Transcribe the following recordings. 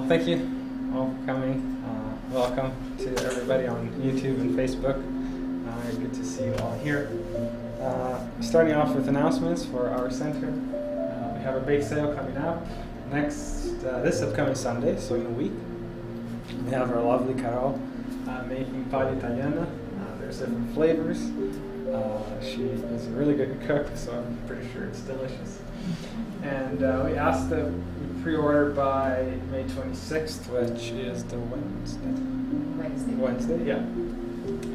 Well, thank you all for coming. Welcome to everybody on YouTube and Facebook. Good to see you all here. Starting off with announcements for our center. We have a bake sale coming up this upcoming Sunday, so in a week. We have our lovely Carol making paglia italiana. There's different flavors. She is a really good cook, so I'm pretty sure it's delicious. And we asked that we pre-order by May 26th, which is the Wednesday, yeah.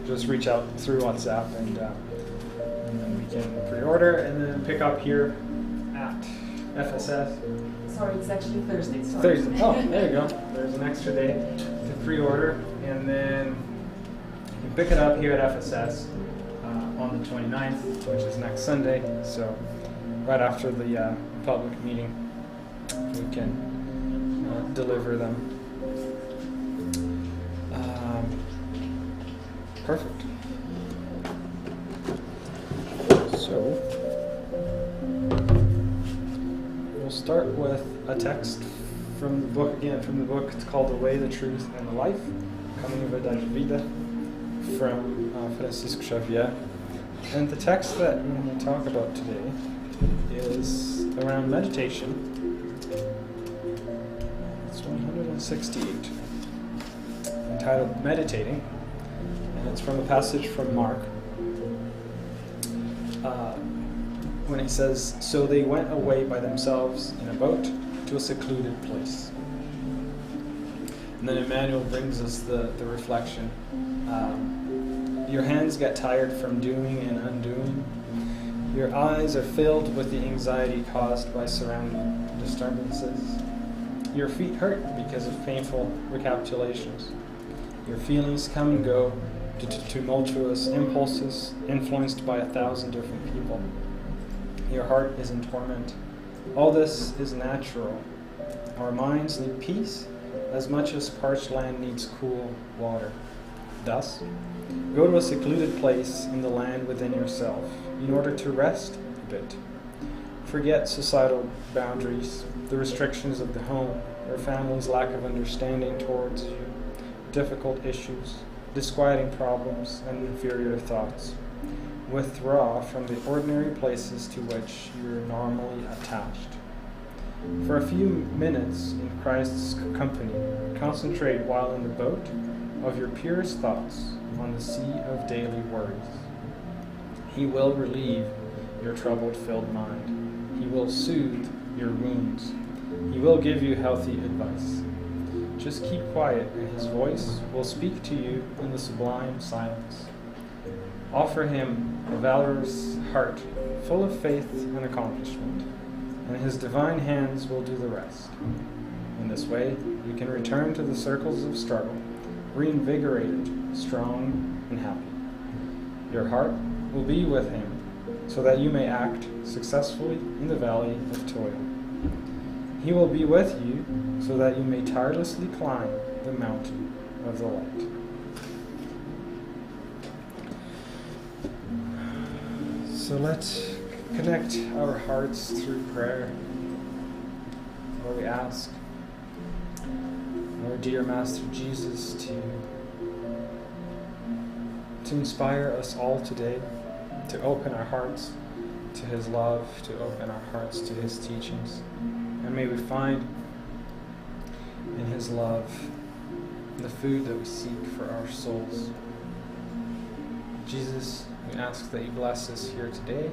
Just reach out through WhatsApp and then we can pre-order and then pick up here at FSS. Sorry, it's actually Thursday. Sorry. Thursday. Oh, there you go. There's an extra day to pre-order, and then you can pick it up here at FSS on the 29th, which is next Sunday. So right after the public meeting, we can deliver them. Perfect. So we'll start with a text from the book again. From the book, it's called "The Way, the Truth, and the Life," Caminho, Verdade, Vida, from Francisco Xavier. And the text that we're going to talk about today is around meditation. It's 168, entitled "Meditating," and it's from a passage from Mark. When he says, "So they went away by themselves in a boat to a secluded place." And then Emmanuel brings us the reflection. Your hands get tired from doing and undoing. Your eyes are filled with the anxiety caused by surrounding disturbances. Your feet hurt because of painful recapitulations. Your feelings come and go to tumultuous impulses influenced by 1,000 different people. Your heart is in torment. All this is natural. Our minds need peace as much as parched land needs cool water. Thus, go to a secluded place in the land within yourself in order to rest a bit. Forget societal boundaries, the restrictions of the home, your family's lack of understanding towards you, difficult issues, disquieting problems, and inferior thoughts. Withdraw from the ordinary places to which you're normally attached. For a few minutes in Christ's company, concentrate while in the boat of your purest thoughts on the sea of daily worries. He will relieve your troubled-filled mind. He will soothe your wounds. He will give you healthy advice. Just keep quiet, and his voice will speak to you in the sublime silence. Offer him a valorous heart, full of faith and accomplishment, and his divine hands will do the rest. In this way, you can return to the circles of struggle, reinvigorated, strong, and happy. Your heart will be with him, so that you may act successfully in the valley of toil. He will be with you, so that you may tirelessly climb the mountain of the light. So let's connect our hearts through prayer, where we ask our dear Master Jesus to inspire us all today, to open our hearts to his love, to open our hearts to his teachings. And may we find in his love the food that we seek for our souls. Jesus, we ask that you bless us here today.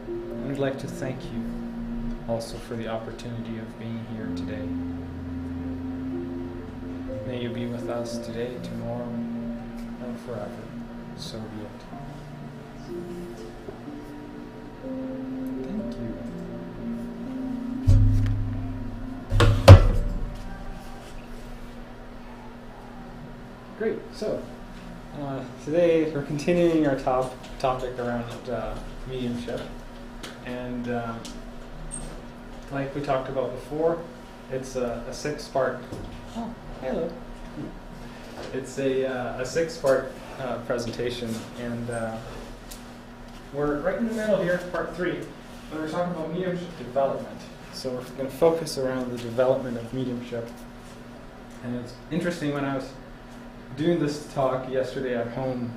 And we'd like to thank you also for the opportunity of being here today. May you be with us today, tomorrow, and forever. So be it. Thank you. Great. So, today we're continuing our topic around mediumship. And like we talked about before, it's a 6-part. Oh, hello. It's a 6-part presentation, and we're right in the middle here, part 3, when we're talking about mediumship development. So we're going to focus around the development of mediumship. And it's interesting, when I was doing this talk yesterday at home,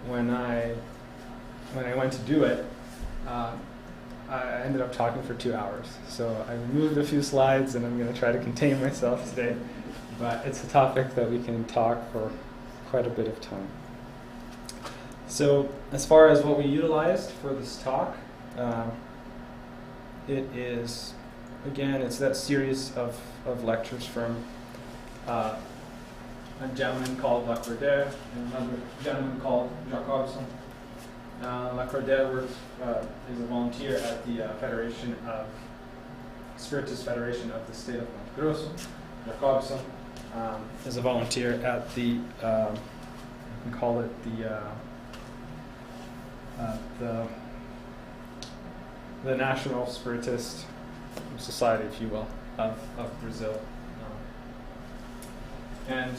when I went to do it, I ended up talking for 2 hours. So I removed a few slides, and I'm going to try to contain myself today. But it's a topic that we can talk for quite a bit of time. So as far as what we utilized for this talk, it is, again, it's that series of lectures from a gentleman called Lacordaire and another gentleman called Jacobson. Lacordaire is a volunteer at the Spiritist Federation of the state of Mato Grosso. Jacobson is a volunteer at the, you can call it the National Spiritist Society, if you will, of Brazil. And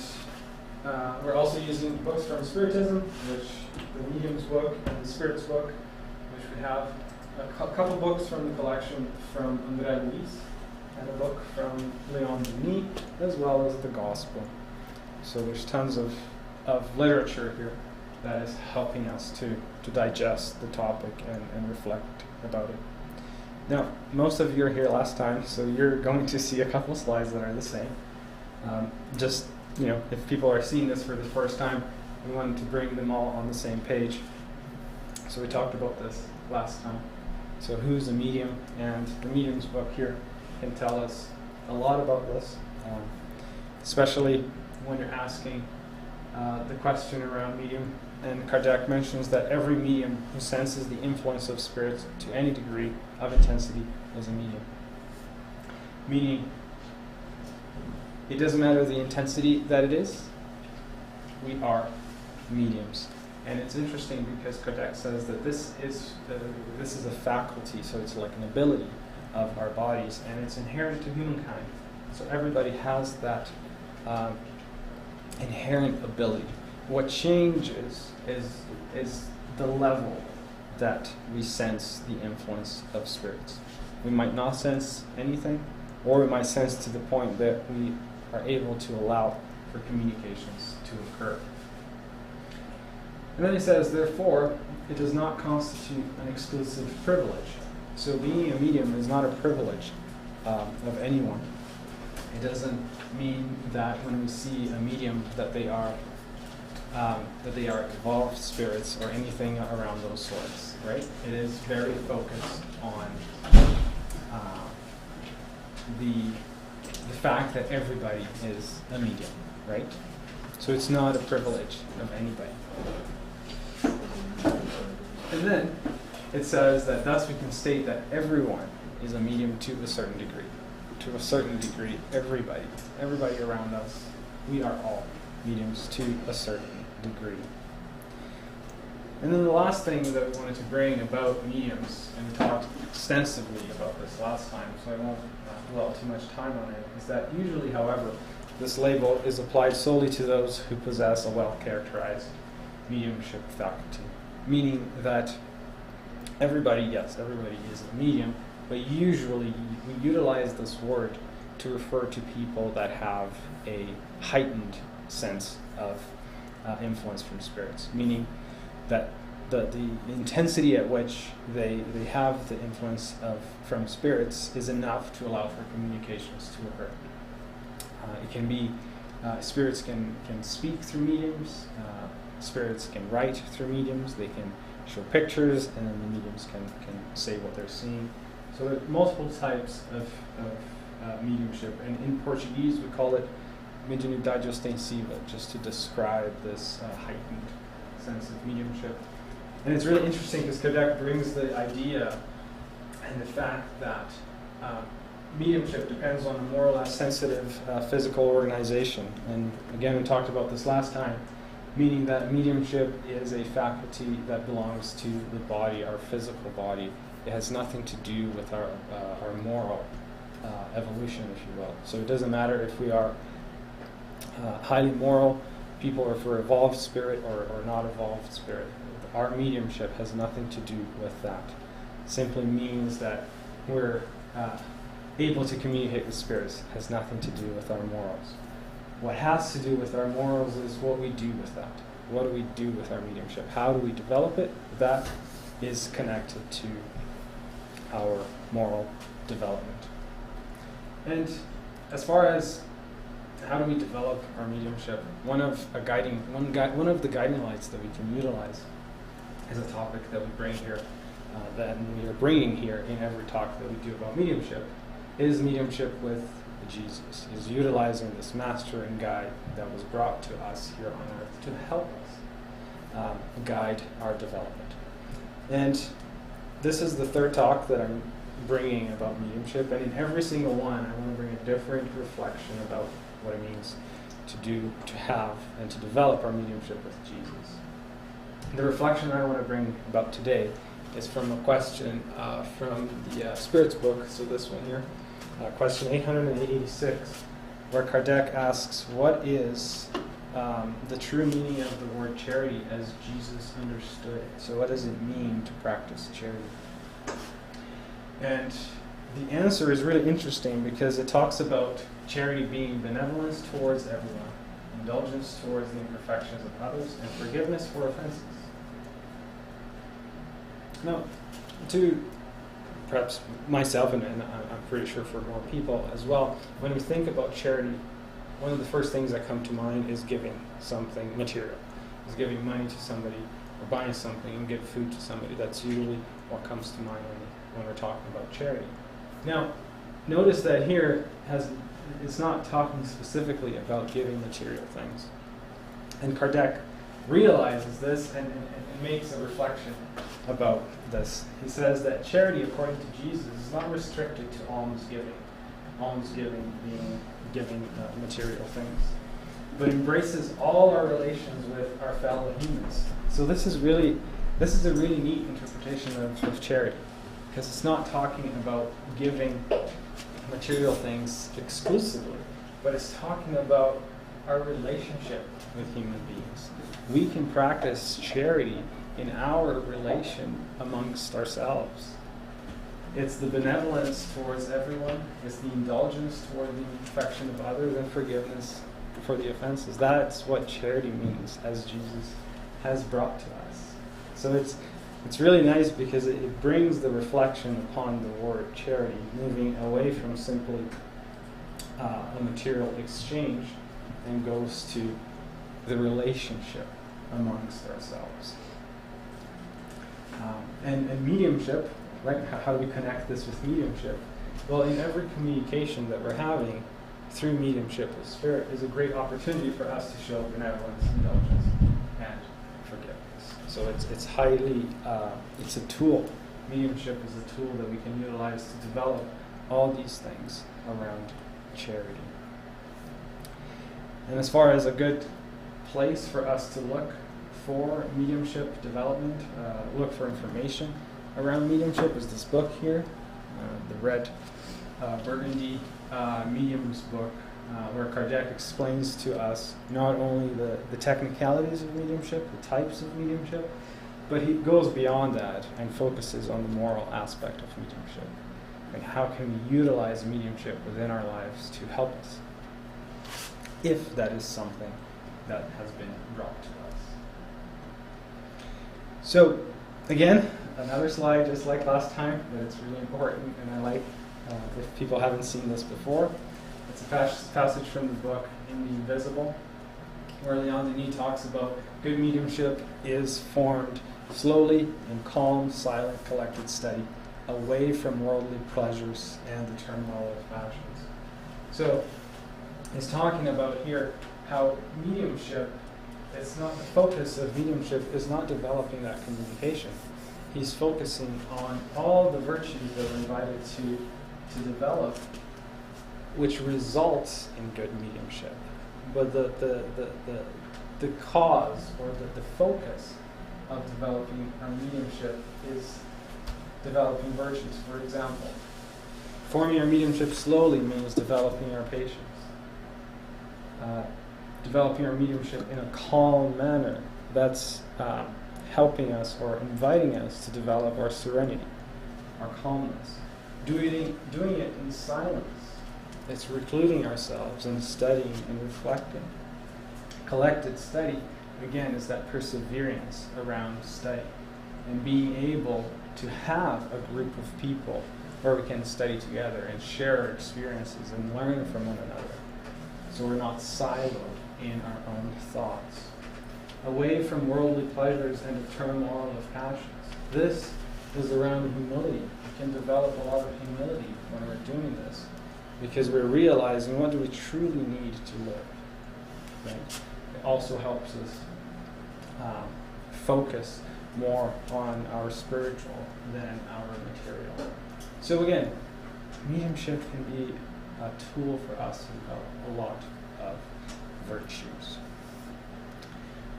we're also using books from Spiritism, which the Medium's book and the Spirit's book, which we have a couple books from the collection from André Luiz, and a book from Leon Denis, as well as the Gospel. So there's tons of literature here that is helping us to digest the topic and reflect about it. Now, most of you are here last time, so you're going to see a couple slides that are the same. Just, if people are seeing this for the first time, we wanted to bring them all on the same page. So we talked about this last time. So who's a medium? And the Medium's book here can tell us a lot about this, especially when you're asking the question around medium. And Kardec mentions that every medium who senses the influence of spirits to any degree of intensity is a medium. Meaning, it doesn't matter the intensity that it is, we are mediums. And it's interesting because Kardec says that this is a faculty, so it's like an ability of our bodies, and it's inherent to humankind. So everybody has that inherent ability. What changes is the level that we sense the influence of spirits. We might not sense anything, or we might sense to the point that we are able to allow for communications to occur. And then he says, therefore, it does not constitute an exclusive privilege. So being a medium is not a privilege of anyone. It doesn't mean that when we see a medium that they are evolved spirits or anything around those sorts, right? It is very focused on the fact that everybody is a medium, right? So it's not a privilege of anybody. And then it says that thus we can state that everyone is a medium to a certain degree. To a certain degree, everybody around us, we are all mediums to a certain degree. And then the last thing that we wanted to bring about mediums, and we talked extensively about this last time, so I won't dwell too much time on it, is that usually, however, this label is applied solely to those who possess a well-characterized mediumship faculty. Meaning that everybody is a medium, but usually we utilize this word to refer to people that have a heightened sense of influence from spirits, meaning that the intensity at which they have the influence from spirits is enough to allow for communications to occur. It can be, spirits can speak through mediums, spirits can write through mediums, they can show pictures, and then the mediums can say what they're seeing. So there are multiple types of mediumship, and in Portuguese we call it mediunidade ostensiva, just to describe this heightened sense of mediumship. And it's really interesting because Kardec brings the idea and the fact that mediumship depends on a more or less sensitive physical organization. And again, we talked about this last time, meaning that mediumship is a faculty that belongs to the body, our physical body. It has nothing to do with our moral evolution, if you will. So it doesn't matter if we are highly moral people, or if we're evolved spirit or not evolved spirit. Our mediumship has nothing to do with that. It simply means that we're able to communicate with spirits has nothing to do with our morals. What has to do with our morals is what we do with that. What do we do with our mediumship? How do we develop it? That is connected to our moral development. And as far as how do we develop our mediumship, one of the guiding lights that we can utilize is a topic that we bring here, that we are bringing here in every talk that we do about mediumship, is mediumship with Jesus. Is utilizing this master and guide that was brought to us here on earth to help us guide our development. And this is the third talk that I'm bringing about mediumship, and in every single one I want to bring a different reflection about what it means to do, to have, and to develop our mediumship with Jesus. The reflection I want to bring about today is from a question from the Spirits book, so this one here, question 886, where Kardec asks, what is the true meaning of the word charity as Jesus understood it? So what does it mean to practice charity? And the answer is really interesting because it talks about charity being benevolence towards everyone, indulgence towards the imperfections of others, and forgiveness for offenses. Now, to perhaps myself, and I'm pretty sure for more people as well, when we think about charity, one of the first things that come to mind is giving something material. Is giving money to somebody or buying something and give food to somebody. That's usually what comes to mind when we're talking about charity. Now, notice that here it's not talking specifically about giving material things. And Kardec realizes this and makes a reflection about this. He says that charity, according to Jesus, is not restricted to almsgiving. Almsgiving being giving material things, but embraces all our relations with our fellow humans. So this is a really neat interpretation of charity, because it's not talking about giving material things exclusively, but it's talking about our relationship with human beings. We can practice charity in our relation amongst ourselves. It's the benevolence towards everyone. It's the indulgence toward the imperfection of others and forgiveness for the offenses. That's what charity means, as Jesus has brought to us. So it's really nice because it brings the reflection upon the word charity, moving away from simply a material exchange and goes to the relationship amongst ourselves. And mediumship, right? How do we connect this with mediumship? Well, in every communication that we're having through mediumship with spirit is a great opportunity for us to show benevolence, indulgence, and forgiveness. So it's highly, it's a tool. Mediumship is a tool that we can utilize to develop all these things around charity. And as far as a good place for us to look for mediumship development, look for information around mediumship is this book here, the red burgundy medium's book, where Kardec explains to us not only the technicalities of mediumship, the types of mediumship, but he goes beyond that and focuses on the moral aspect of mediumship. And how can we utilize mediumship within our lives to help us, if that is something that has been brought to us. So, again, another slide just like last time, but it's really important, and I like, if people haven't seen this before, it's a passage from the book In the Invisible, where Leon Denis talks about good mediumship is formed slowly in calm, silent, collected study, away from worldly pleasures and the turmoil of passions. So, he's talking about here how mediumship, it's not the focus of mediumship is not developing that communication. He's focusing on all the virtues that are invited to develop, which results in good mediumship. But the cause or the focus of developing our mediumship is developing virtues. For example, forming our mediumship slowly means developing our patience. Developing our mediumship in a calm manner, that's helping us or inviting us to develop our serenity, our calmness. doing it in silence. It's recluding ourselves and studying and reflecting. Collected study, again, is that perseverance around study and being able to have a group of people where we can study together and share our experiences and learn from one another. So we're not siloed in our own thoughts. Away from worldly pleasures and the turmoil of passions. This is around humility. We can develop a lot of humility when we're doing this because we're realizing what do we truly need to live. Right? It also helps us focus more on our spiritual than our material. So again, mediumship can be a tool for us to develop a lot of virtues.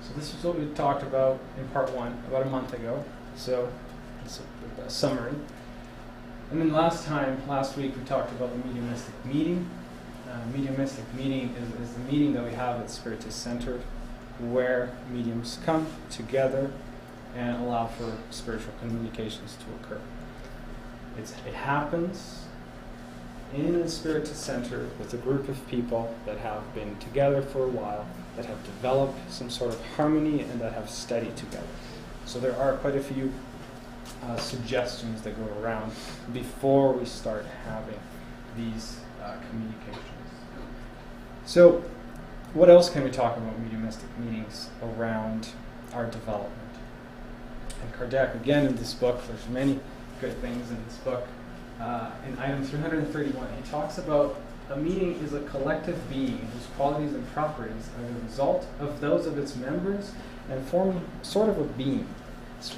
So this is what we talked about in part 1 about a month ago. So it's a summary. And then last week we talked about the mediumistic meeting. Mediumistic meeting is the meeting that we have at Spiritist Center where mediums come together and allow for spiritual communications to occur. It happens in the Spiritist Center with a group of people that have been together for a while, that have developed some sort of harmony and that have studied together. So there are quite a few suggestions that go around before we start having these communications. So what else can we talk about mediumistic meetings around our development? And Kardec, again in this book, there's many good things in this book. In item 331, he talks about a meeting is a collective being whose qualities and properties are the result of those of its members and form sort of a being,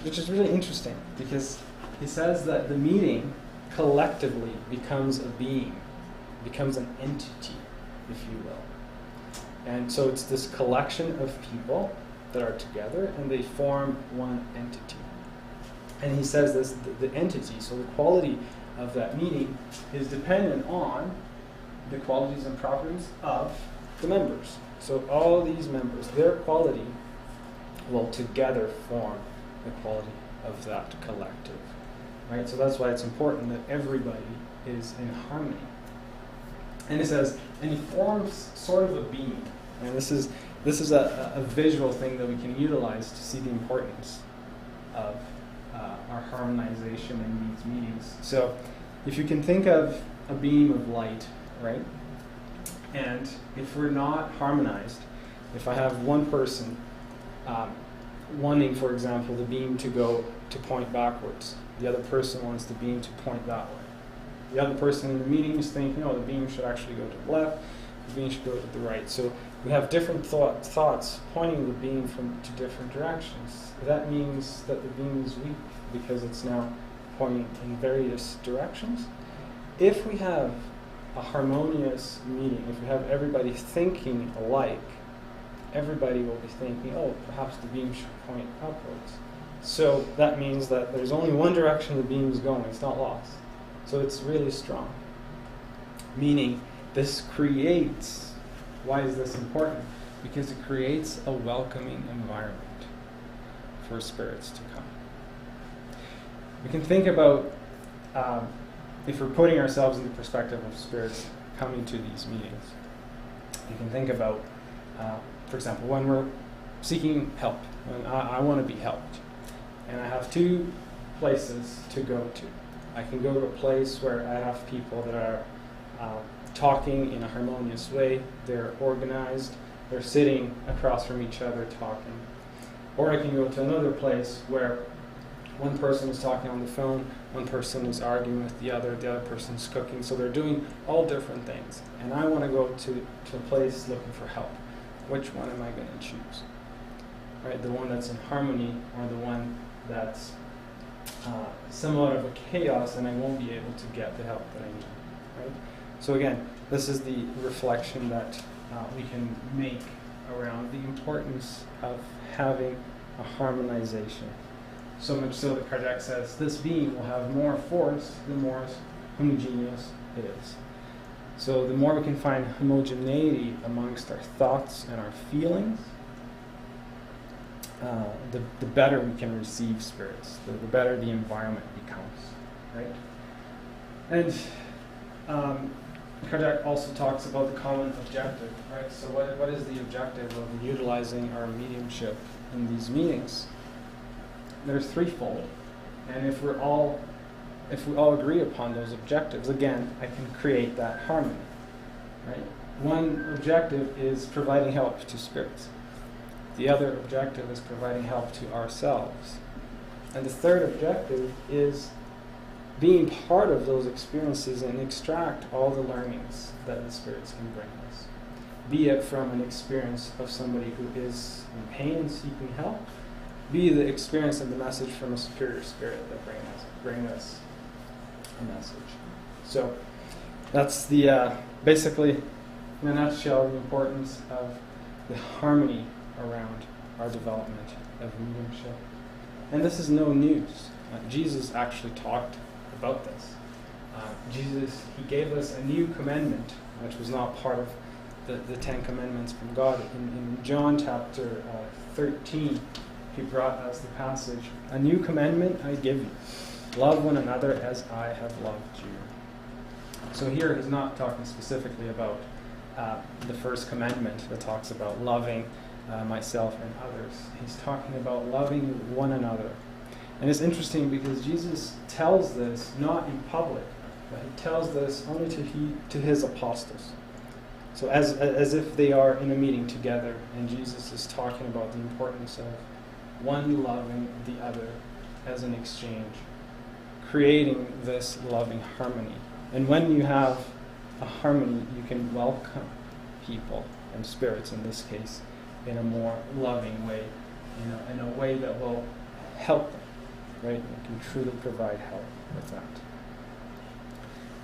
which is really interesting because he says that the meeting collectively becomes a being, becomes an entity, if you will. And so it's this collection of people that are together and they form one entity. And he says this, the entity, so the quality of that meeting is dependent on the qualities and properties of the members. So all these members, their quality will together form the quality of that collective. Right? So that's why it's important that everybody is in harmony. And it says, and he forms sort of a being. And this is a visual thing that we can utilize to see the importance of our harmonization in these meetings. So if you can think of a beam of light, right? And if we're not harmonized, if I have one person wanting, for example, the beam to point backwards, the other person wants the beam to point that way. The other person in the meeting is thinking, no, the beam should actually go to the left, the beam should go to the right. So we have different thoughts pointing the beam to different directions. That means that the beam is weak because it's now pointing in various directions. If we have a harmonious meeting, if we have everybody thinking alike, everybody will be thinking, oh, perhaps the beam should point upwards. So that means that there's only one direction the beam is going, it's not lost. So it's really strong. Meaning, this creates, why is this important? Because it creates a welcoming environment for spirits to come. We can think about, if we're putting ourselves in the perspective of spirits coming to these meetings, you can think about, for example, when we're seeking help, when I want to be helped, and I have two places to go to. I can go to a place where I have people that are talking in a harmonious way, they're organized, they're sitting across from each other talking. Or I can go to another place where one person is talking on the phone, one person is arguing with the other person is cooking, so they're doing all different things. And I want to go to a place looking for help. Which one am I going to choose? Right, the one that's in harmony or the one that's somewhat of a chaos and I won't be able to get the help that I need. Right? So again, this is the reflection that we can make around the importance of having a harmonization. So much so that Kardec says this being will have more force the more homogeneous it is. So the more we can find homogeneity amongst our thoughts and our feelings, the better we can receive spirits, the better the environment becomes, right? And Kardec also talks about the common objective, right? So what is the objective of utilizing our mediumship in these meetings? There's threefold. And if we all agree upon those objectives, again, I can create that harmony, right? One objective is providing help to spirits. The other objective is providing help to ourselves. And the third objective is being part of those experiences and extract all the learnings that the spirits can bring us. Be it from an experience of somebody who is in pain and seeking help, be the experience and the message from a superior spirit that bring us a message. So that's the basically, in a nutshell, the importance of the harmony around our development of mediumship. And this is no news. Jesus actually talked about this. Jesus, he gave us a new commandment, which was not part of the Ten Commandments from God. In John chapter 13, he brought us the passage, "A new commandment I give you, love one another as I have loved you." So here he's not talking specifically about the first commandment that talks about loving myself and others. He's talking about loving one another. And it's interesting because Jesus tells this not in public, but he tells this only to his apostles. So as if they are in a meeting together, and Jesus is talking about the importance of one loving the other as an exchange, creating this loving harmony. And when you have a harmony, you can welcome people and spirits, in this case, in a more loving way, in a way that will help them, right? You can truly provide help with that.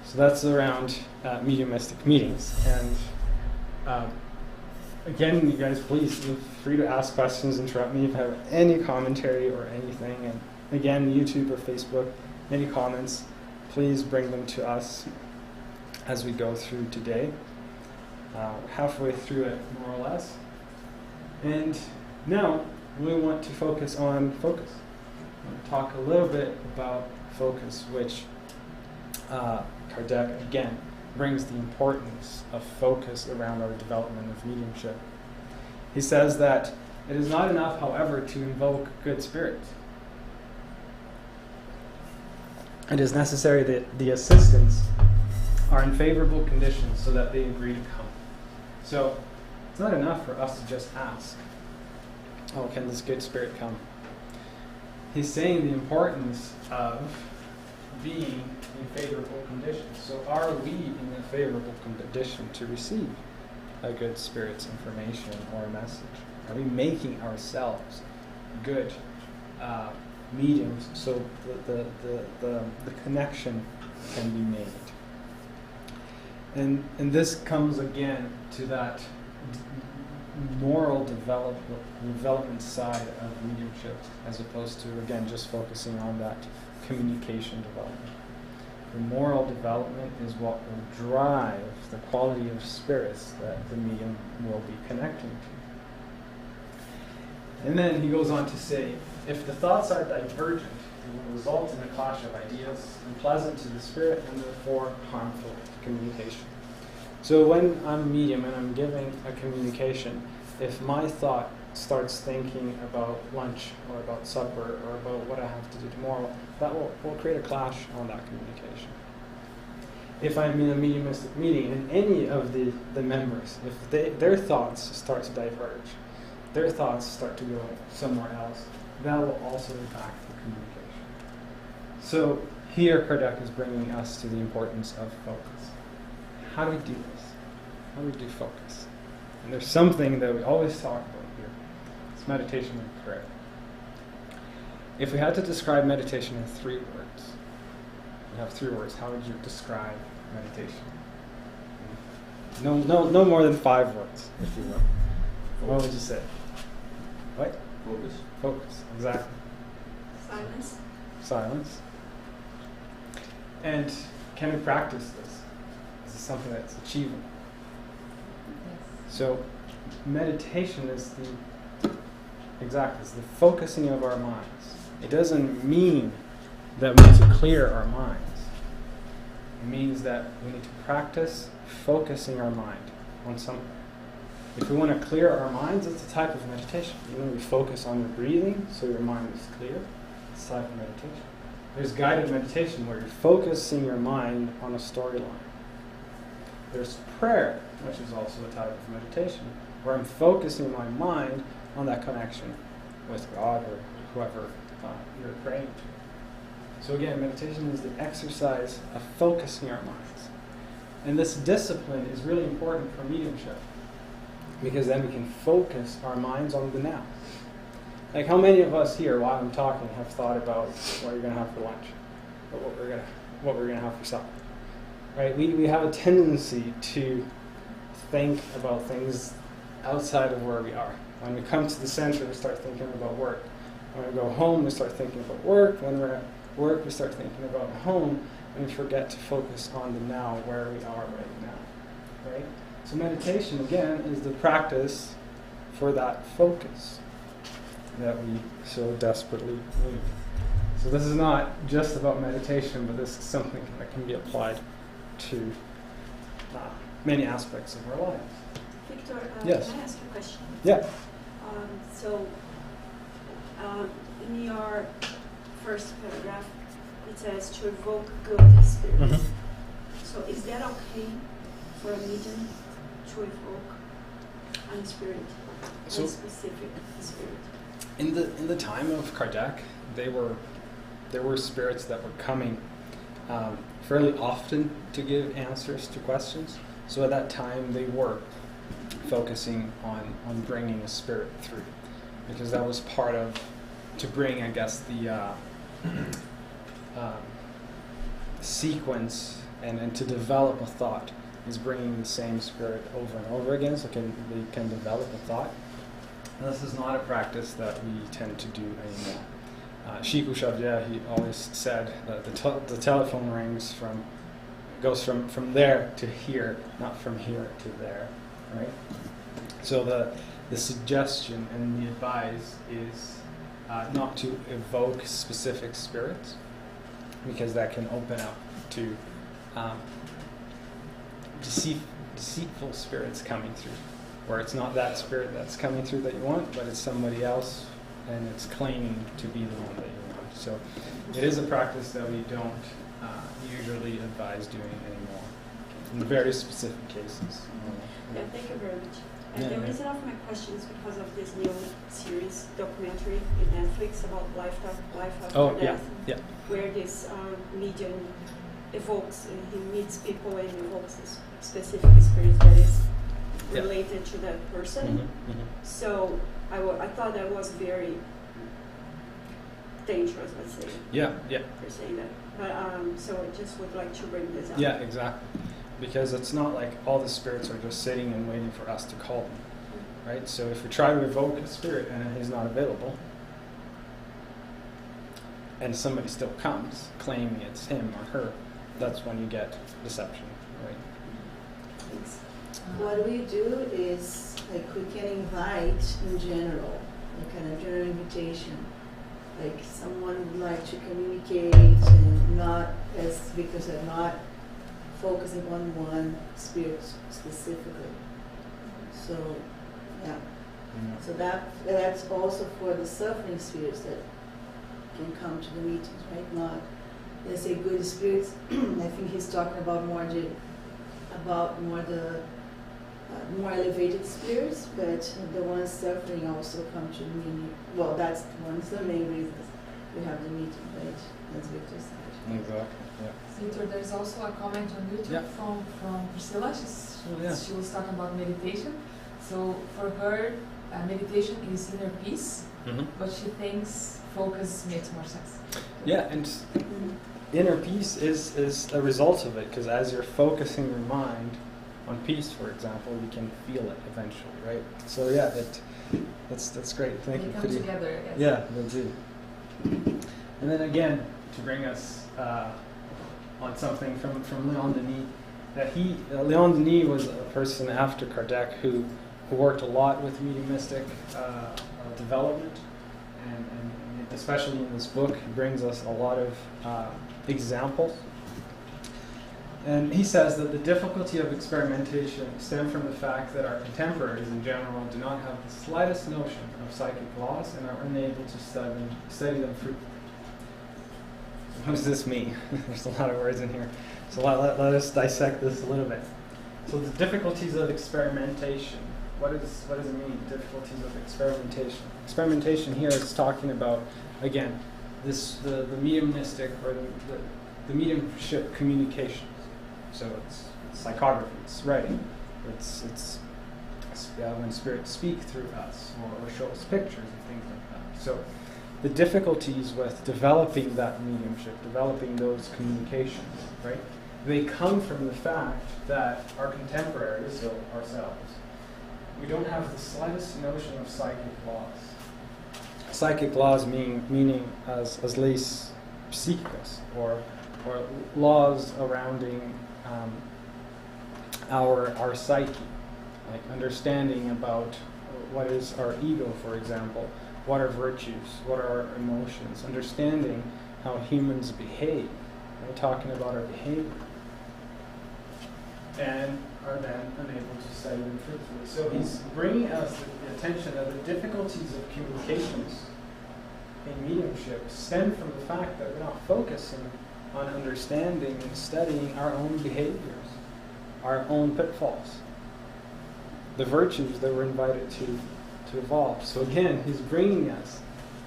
So that's around mediumistic meetings. And again, you guys, please feel free to ask questions, interrupt me if you have any commentary or anything. And again, YouTube or Facebook, any comments, please bring them to us as we go through today. Halfway through it, more or less. And now we want to focus on focus. I want to talk a little bit about focus, which Kardec, again, brings the importance of focus around our development of mediumship. He says that it is not enough, however, to invoke good spirits. It is necessary that the assistants are in favorable conditions so that they agree to come. So it's not enough for us to just ask, oh, can this good spirit come? He's saying the importance of being in favorable conditions. So are we in a favorable condition to receive a good spirit's information or a message? Are we making ourselves good mediums so the connection can be made? And this comes again to that moral development side of mediumship, as opposed to, again, just focusing on that communication development. The moral development is what will drive the quality of spirits that the medium will be connecting to. And then he goes on to say, if the thoughts are divergent, it will result in a clash of ideas, unpleasant to the spirit and therefore harmful to communication. So when I'm a medium and I'm giving a communication, if my thought starts thinking about lunch or about supper or about what I have to do tomorrow, that will create a clash on that communication. If I'm in a mediumistic meeting and any of the members, if their thoughts start to diverge, their thoughts start to go somewhere else, that will also impact the communication. So here Kardec is bringing us to the importance of focus. How do we do this? How do we do focus? And there's something that we always talk about here. It's meditation and prayer. If we had to describe meditation in 3 words, you have 3 words, how would you describe meditation? No more than 5 words, if you will. What would you say? What? Focus. Focus, exactly. Silence. Silence. And can we practice this? Is this something that's achievable? Yes. So meditation is it's the focusing of our minds. It doesn't mean that we need to clear our minds. It means that we need to practice focusing our mind on something. If we want to clear our minds, it's a type of meditation. You know, we focus on your breathing so your mind is clear. It's a type of meditation. There's guided meditation where you're focusing your mind on a storyline. There's prayer, which is also a type of meditation, where I'm focusing my mind on that connection with God or whoever you're praying to. So again, meditation is the exercise of focusing our minds. And this discipline is really important for mediumship, because then we can focus our minds on the now. Like, how many of us here, while I'm talking, have thought about what you're going to have for lunch, or what we're going to have for supper? Right? We have a tendency to think about things outside of where we are. When we come to the center, we start thinking about work. When we go home, we start thinking about work. When we're at work, we start thinking about home, and we forget to focus on the now, where we are right now. Right? So meditation, again, is the practice for that focus that we so desperately need. So this is not just about meditation, but this is something that can be applied to many aspects of our lives. Victor, Yes. can I ask you a question? Yeah. In your first paragraph, it says to evoke good spirits. Mm-hmm. So is that okay for a medium to evoke a spirit, a specific spirit? In the time of Kardec, there were spirits that were coming fairly often to give answers to questions. So at that time, they were focusing on bringing a spirit through, because that was part of, to bring, I guess, the sequence and to develop a thought is bringing the same spirit over and over again, so they can develop a thought. And this is not a practice that we tend to do anymore. Shiku Shabdia, he always said that the telephone goes from there to here, not from here to there, right? So the suggestion and the advice is not to evoke specific spirits, because that can open up to deceitful spirits coming through, where it's not that spirit that's coming through that you want, but it's somebody else, and it's claiming to be the one that you want. So it is a practice that we don't usually advise doing anymore, in very specific cases. Yeah, thank you very much. And the reason of my question is because of this new series, documentary in Netflix about life after death, where this medium evokes, he meets people and evokes this specific spirit that is related to that person. Mm-hmm, mm-hmm. So I thought that was very dangerous, let's say. Yeah. For saying that. But so I just would like to bring this up. Yeah, exactly. Because it's not like all the spirits are just sitting and waiting for us to call them, right? So if we try to evoke a spirit and he's not available, and somebody still comes claiming it's him or her, that's when you get deception, right? Thanks. What we do is, like, we can invite in general, like kind of general invitation. Like, someone would like to communicate and not, as Victor said, not focusing on one spirit specifically. So, yeah. So that's also for the suffering spirits that can come to the meetings, right? Not, let's say, good spirits. I think he's talking about more the more elevated spirits, but the ones suffering also come to the meeting. Well, that's one of the main reasons we have the meeting, right? As Victor said. Exactly. Yeah. Victor, there's also a comment on YouTube from Priscilla. She was talking about meditation. So for her, meditation is inner peace, but she thinks focus makes more sense. Yeah, and inner peace is a result of it, because as you're focusing your mind on peace, for example, you can feel it eventually, right? So yeah, that's great. Thank you. They come together. Yes. Yeah, they do. And then again, to bring us on something from Leon Denis, that Leon Denis was a person after Kardec who worked a lot with mediumistic development, and especially in this book, he brings us a lot of examples. And he says that the difficulty of experimentation stems from the fact that our contemporaries in general do not have the slightest notion of psychic laws and are unable to study them fruitfully. What does this mean? There's a lot of words in here. So let us dissect this a little bit. So the difficulties of experimentation. What does it mean, difficulties of experimentation? Experimentation here is talking about, again, the mediumistic or the mediumship communications. So it's psychography, it's writing, it's when spirits speak through us or show us pictures and things like that. So the difficulties with developing that mediumship, developing those communications, right? They come from the fact that our contemporaries, so ourselves, we don't have the slightest notion of psychic laws. Psychic laws meaning as leis psychicas, or laws surrounding our psyche, like understanding about what is our ego, for example, what are virtues, what are our emotions, understanding how humans behave, right? Talking about our behavior, and are then unable to study them truthfully. So he's bringing us the attention that the difficulties of communications in mediumship stem from the fact that we're not focusing on understanding and studying our own behaviors, our own pitfalls, the virtues that we're invited to evolve. So again, he's bringing us,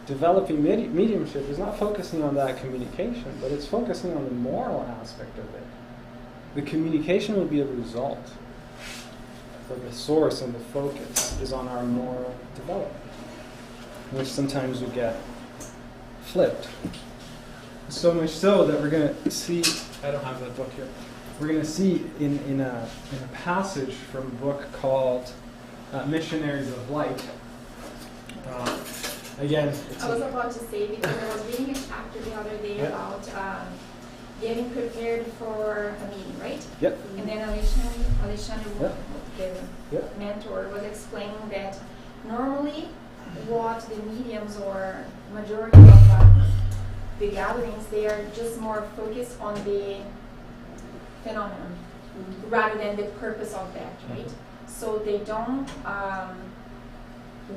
developing mediumship is not focusing on that communication, but it's focusing on the moral aspect of it. The communication will be a result, but the source and the focus is on our moral development, which sometimes we get flipped. So much so that we're going to see, I don't have that book here, we're going to see in a passage from a book called Missionaries of Light. Again, I was about to say, because I was reading a chapter the other day about getting prepared for a meeting, right? Yep. And then Alexandre, the mentor, was explaining that normally what the mediums or majority of the gatherings, they are just more focused on the phenomenon rather than the purpose of that, right? So they don't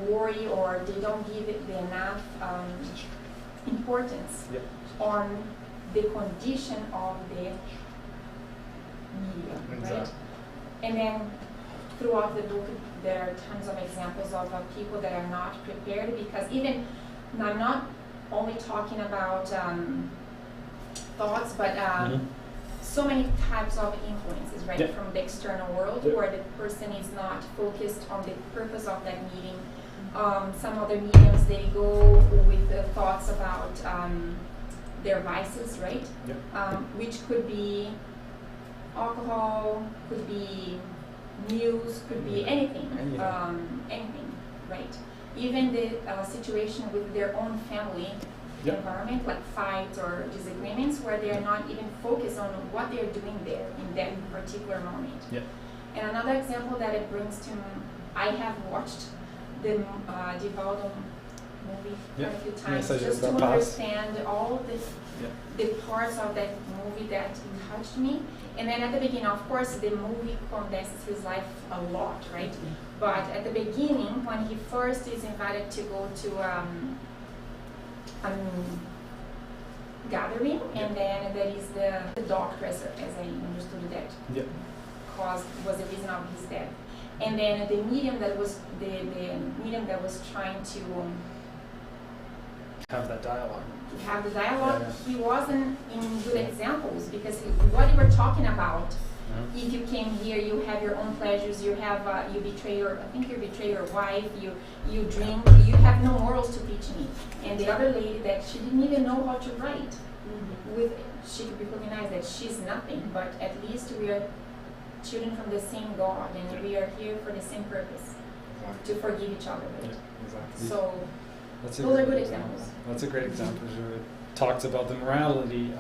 worry, or they don't give it enough importance on the condition of the medium, right? And then throughout the book, there are tons of examples of people that are not prepared, because even, I'm not only talking about thoughts, but so many types of influences, right, from the external world, where the person is not focused on the purpose of that meeting. Some other mediums, they go with the thoughts about their vices, right? Which could be alcohol, could be news, could be anything, anything, right? Even the situation with their own family environment, like fights or disagreements, where they are not even focused on what they are doing there in that particular moment. And another example that it brings to me, I have watched the Divaldo movie quite a few times, just to understand all the parts of that movie that touched me. And then at the beginning, of course, the movie condenses his life a lot, right? But at the beginning, when he first is invited to go to a gathering, and then there is the doctor, as I understood that, was the reason of his death. And then the medium that was trying to have that dialogue. He wasn't in good examples, because what you were talking about, if you came here, you have your own pleasures, you betray your wife, you drink, you have no morals to teach me. And the other lady, that she didn't even know how to write, she could recognize that she's nothing, but at least we are children from the same God, and we are here for the same purpose, to forgive each other. Right? Exactly. So those are good examples. That's a great example. It talks about the morality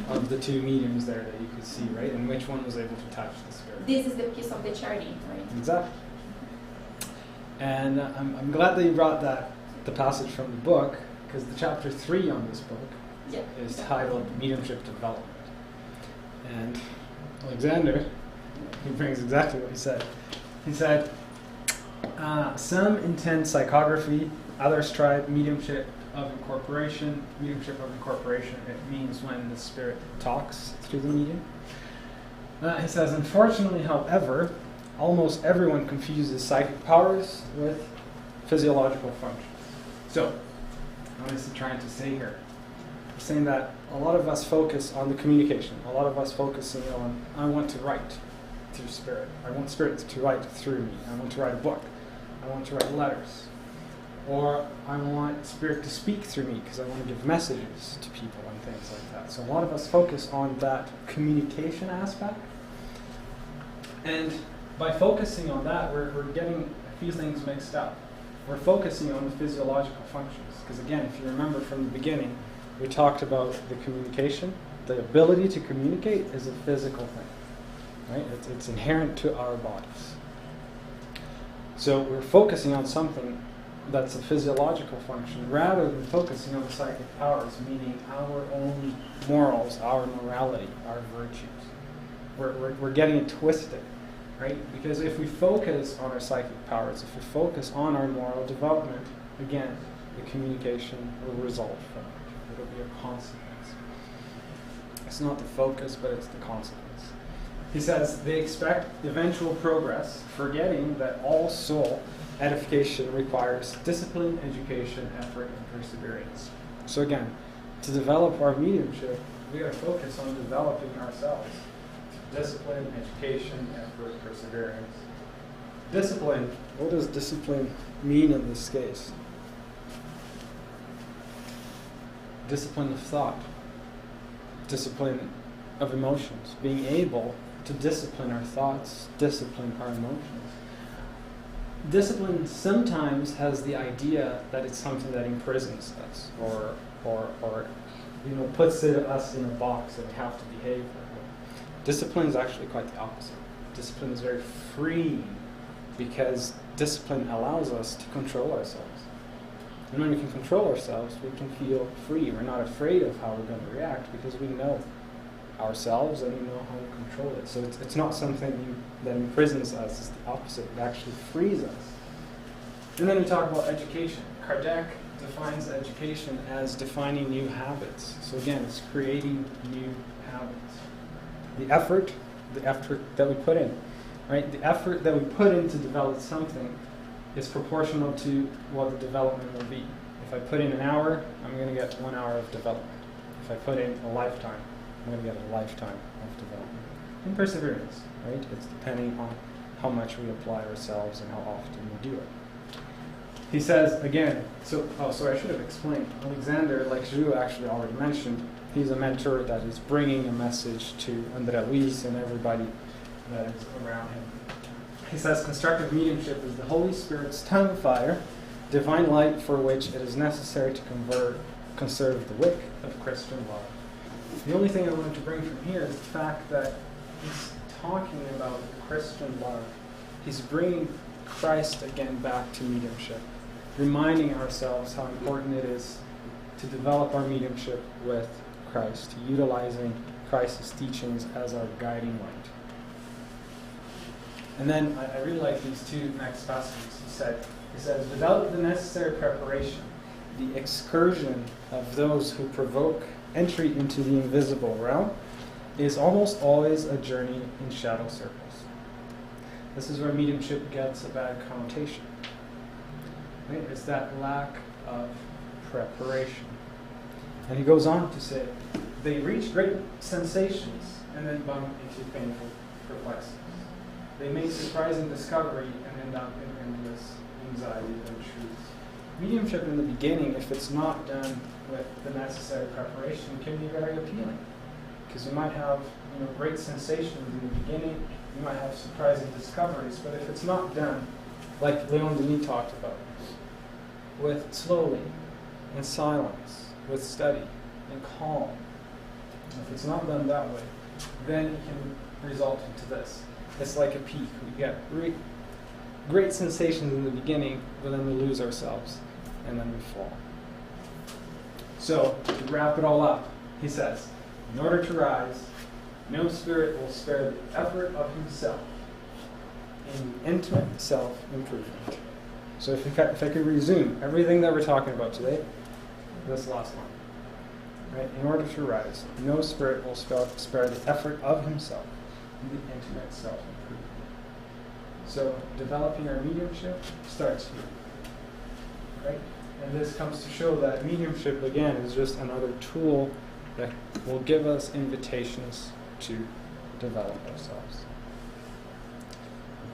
of the two mediums there that you could see, right? And which one was able to touch the spirit. This is the piece of the charity, right? Exactly. And I'm glad that you brought the passage from the book, because the chapter 3 on this book is titled Mediumship Development. And Alexander, he brings exactly what he said. He said, some intend psychography, others tried mediumship of incorporation. Mediumship of incorporation, it means when the spirit talks through the medium. He says, unfortunately, however, almost everyone confuses psychic powers with physiological functions. So, what is he trying to say here? He's saying that a lot of us focus on the communication. A lot of us focusing on, I want to write through spirit. I want spirit to write through me. I want to write a book. I want to write letters. Or I want spirit to speak through me because I want to give messages to people and things like that. So a lot of us focus on that communication aspect. And by focusing on that, we're getting a few things mixed up. We're focusing on the physiological functions. Because again, if you remember from the beginning, we talked about the communication. The ability to communicate is a physical thing, right? It's inherent to our bodies. So we're focusing on something that's a physiological function rather than focusing on the psychic powers, meaning our own morals, our morality, our virtues. We're getting it twisted, right? Because if we focus on our psychic powers, if we focus on our moral development, again, the communication will result from it. It'll be a consequence. It's not the focus, but it's the consequence. He says they expect eventual progress, forgetting that all soul edification requires discipline, education, effort, and perseverance. So again, to develop our mediumship, we got to focus on developing ourselves. Discipline, education, effort, perseverance. Discipline, what does discipline mean in this case? Discipline of thought, discipline of emotions, being able to discipline our thoughts, discipline our emotions. Discipline sometimes has the idea that it's something that imprisons us or puts us in a box and we have to behave that way. Discipline is actually quite the opposite. Discipline is very freeing because discipline allows us to control ourselves. And when we can control ourselves, we can feel free. We're not afraid of how we're going to react because we know ourselves and we know how to control it. So it's not something that imprisons us, it's the opposite. It actually frees us. And then we talk about education. Kardec defines education as defining new habits. So again, it's creating new habits. The effort that we put in, right? The effort that we put in to develop something is proportional to what the development will be. If I put in an hour, I'm going to get 1 hour of development. If I put in a lifetime, I'm going to get a lifetime of development. And perseverance, right? It's depending on how much we apply ourselves and how often we do it. He says, again, I should have explained. Alexander, like Zhu actually already mentioned, he's a mentor that is bringing a message to André Luis and everybody that is around him. He says, constructive mediumship is the Holy Spirit's tongue fire, divine light for which it is necessary to conserve the wick of Christian love. The only thing I wanted to bring from here is the fact that he's talking about Christian love. He's bringing Christ again back to mediumship, reminding ourselves how important it is to develop our mediumship with Christ, utilizing Christ's teachings as our guiding light. And then I really like these two next passages. He says, without the necessary preparation, the excursion of those who provoke entry into the invisible realm is almost always a journey in shadow circles. This is where mediumship gets a bad connotation. Right? It's that lack of preparation. And he goes on to say, they reach great sensations and then bump into painful perplexities. They make surprising discovery and end up in endless anxiety and truths. Mediumship in the beginning, if it's not done with the necessary preparation, can be very appealing. Because you might have great sensations in the beginning, you might have surprising discoveries, but if it's not done, like Leon Denis talked about, with slowly, in silence, with study, and calm, if it's not done that way, then it can result into this. It's like a peak. We get great sensations in the beginning, but then we lose ourselves, and then we fall. So, to wrap it all up, he says, in order to rise, no spirit will spare the effort of himself in intimate self-improvement. So if I could resume everything that we're talking about today, this last one. Right? In order to rise, no spirit will spare the effort of himself in the intimate self-improvement. So developing our mediumship starts here. Right? And this comes to show that mediumship, again, is just another tool that will give us invitations to develop ourselves.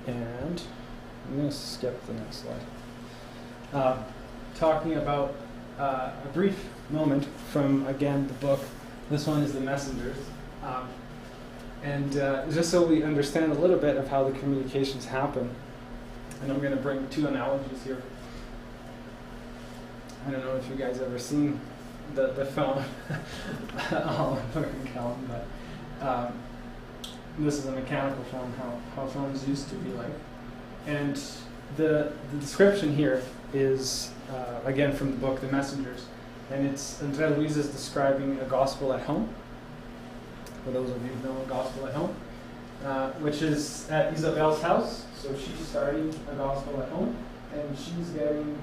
And I'm going to skip the next slide. Talking about a brief moment from, again, the book. This one is The Messengers. And just so we understand a little bit of how the communications happen, and I'm going to bring two analogies here. I don't know if you guys ever seen the film All American Calum, but this is a mechanical film, how films used to be like. And the description here is, again, from the book The Messengers. And it's Andrea Luisa is describing a gospel at home. For those of you who know a gospel at home, which is at Isabel's house. So she's starting a gospel at home, and she's getting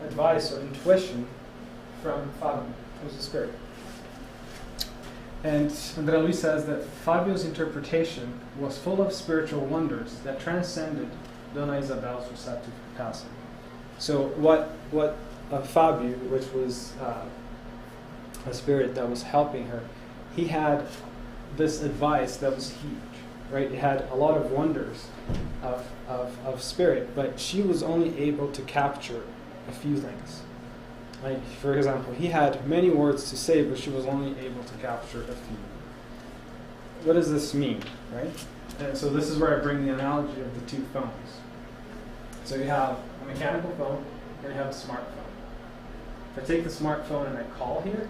advice or intuition from Fabio, who's a spirit. And Andrea Luisa says that Fabio's interpretation was full of spiritual wonders that transcended Dona Isabel's receptive capacity. So what Fabio, which was a spirit that was helping her, he had this advice that was huge, right? It had a lot of wonders of spirit, but she was only able to capture a few things. Like, for example, he had many words to say, but she was only able to capture a few. What does this mean, right? And so this is where I bring the analogy of the two phones. So you have a mechanical phone, and you have a smartphone. If I take the smartphone and I call here,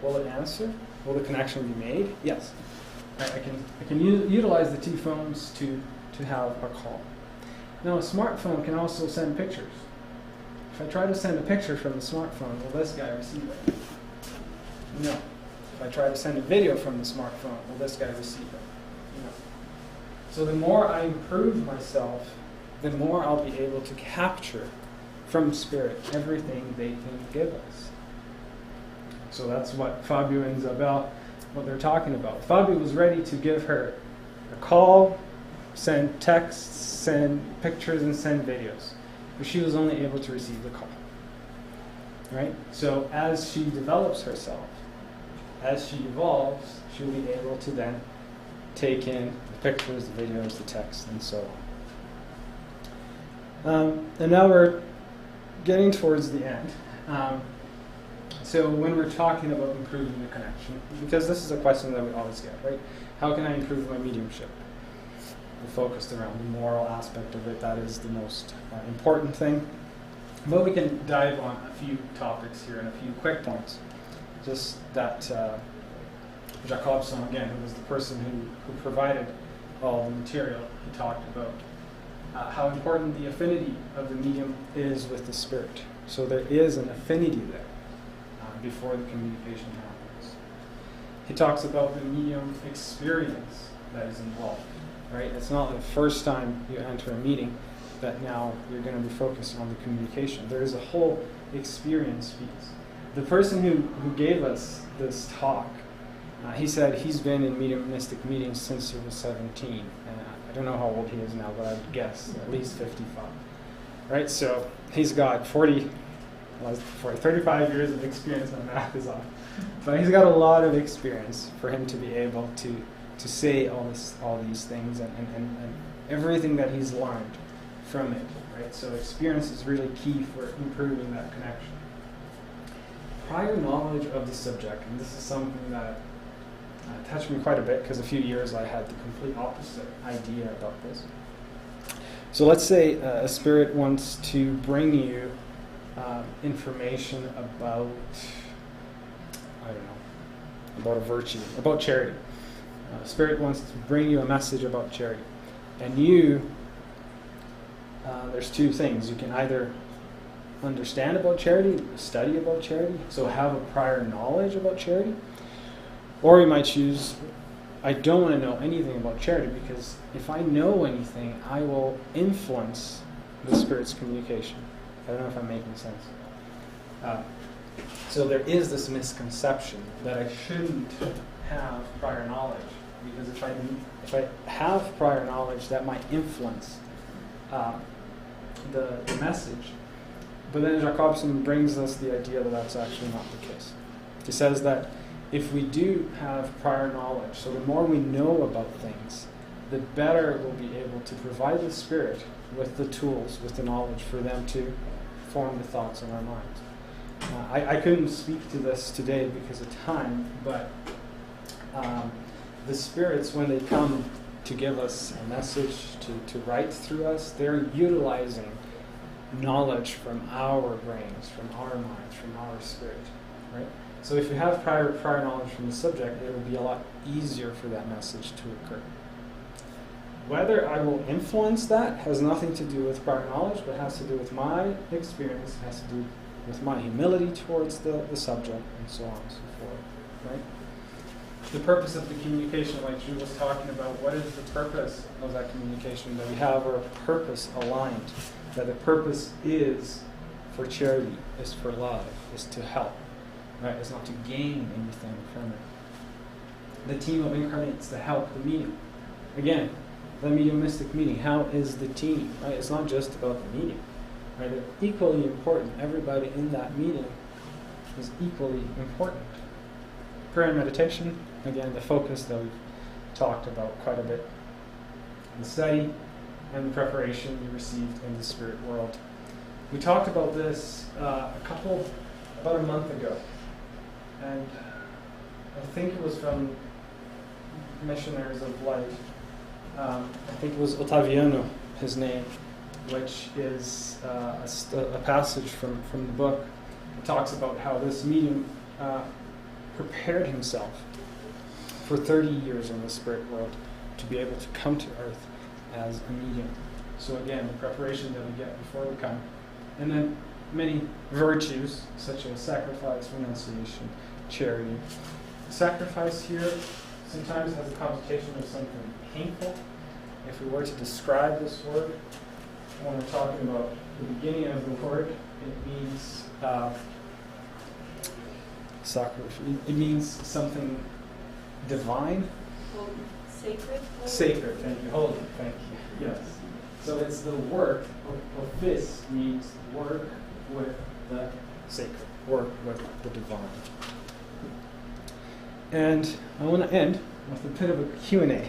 will it answer? Will the connection be made? Yes. I can utilize the two phones to have a call. Now a smartphone can also send pictures. If I try to send a picture from the smartphone, will this guy receive it? No. If I try to send a video from the smartphone, will this guy receive it? No. So the more I improve myself, the more I'll be able to capture from Spirit everything they can give us. So that's what Fabio and Isabel, what they're talking about. Fabio was ready to give her a call, send texts, send pictures, and send videos. But she was only able to receive the call. Right? So as she develops herself, as she evolves, she'll be able to then take in the pictures, the videos, the text, and so on. And now we're getting towards the end. So when we're talking about improving the connection, because this is a question that we always get, right? How can I improve my mediumship? We're focused around the moral aspect of it. That is the most important thing. But we can dive on a few topics here and a few quick points. Just that Jacobson, again, who was the person who provided all the material, he talked about how important the affinity of the medium is with the spirit. So there is an affinity there before the communication happens. He talks about the medium experience that is involved. Right? It's not the first time you enter a meeting that now you're going to be focused on the communication. There is a whole experience piece. The person who gave us this talk, he said he's been in mediumistic meetings since he was 17. I don't know how old he is now, but I would guess at least 55. Right? So he's got 35 years of experience, and math is off. But he's got a lot of experience for him to be able to say all these things and everything that he's learned from it, right? So experience is really key for improving that connection. Prior knowledge of the subject, and this is something that touched me quite a bit because a few years I had the complete opposite idea about this. So let's say a spirit wants to bring you information about, I don't know, about a virtue, about charity. Spirit wants to bring you a message about charity. And there's two things. You can either understand about charity, study about charity, so have a prior knowledge about charity, or you might choose I don't want to know anything about charity, because if I know anything, I will influence the Spirit's communication. I don't know if I'm making sense. So there is this misconception that I shouldn't have prior knowledge, because if I have prior knowledge, that might influence the message. But then Jacobson brings us the idea that that's actually not the case. He says that if we do have prior knowledge, so the more we know about things, the better we'll be able to provide the Spirit with the tools, with the knowledge for them to form the thoughts in our minds. I couldn't speak to this today because of time, but the spirits, when they come to give us a message, to write through us, they're utilizing knowledge from our brains, from our minds, from our spirit, right? So if you have prior knowledge from the subject, it will be a lot easier for that message to occur. Whether I will influence that has nothing to do with prior knowledge, but has to do with my experience, has to do with my humility towards the subject, and so on and so forth, right? The purpose of the communication, like Drew was talking about, what is the purpose of that communication? That we have our purpose aligned, that the purpose is for charity, is for love, is to help, right? It's not to gain anything from it. The team of incarnates to help the medium. Again, the mediumistic meeting, how is the team, right? It's not just about the medium, right? They're equally important. Everybody in that meeting is equally important. Prayer and meditation, again, the focus that we've talked about quite a bit. The study and the preparation you received in the spirit world. We talked about this about a month ago, and I think it was from Missionaries of Light. I think it was Ottaviano, his name, which is a passage from the book. It talks about how this medium prepared himself for 30 years in the spirit world to be able to come to earth as a medium. So again, the preparation that we get before we come. And then many virtues, such as sacrifice, renunciation, charity. Sacrifice here sometimes has a connotation of something painful. If we were to describe this word, when we're talking about the beginning of the word, it means sacrifice. It means something divine. Sacred. Sacred, thank you. Holy, thank you. Yes. So it's the work of this means work with the sacred, work with the divine. And I want to end with a bit of a Q&A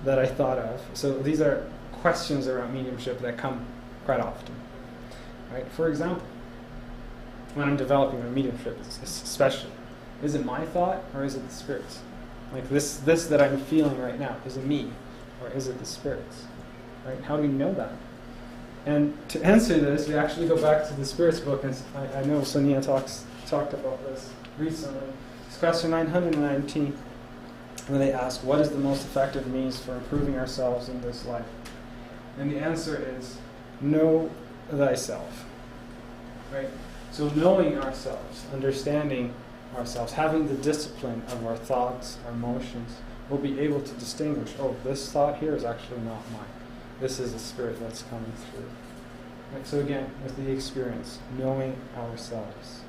that I thought of. So these are questions around mediumship that come quite often. Right? For example, when I'm developing a mediumship, especially, is it my thought or is it the Spirit's? Like this that I'm feeling right now, is it me or is it the Spirit's? Right? How do we know that? And to answer this, we actually go back to the Spirit's book, and I know Sonia talked about this recently. It's question 919, and they ask, what is the most effective means for improving ourselves in this life? And the answer is, know thyself. Right? So knowing ourselves, understanding ourselves, having the discipline of our thoughts, our emotions, we'll be able to distinguish, oh, this thought here is actually not mine. This is a spirit that's coming through. Right? So again, with the experience, knowing ourselves.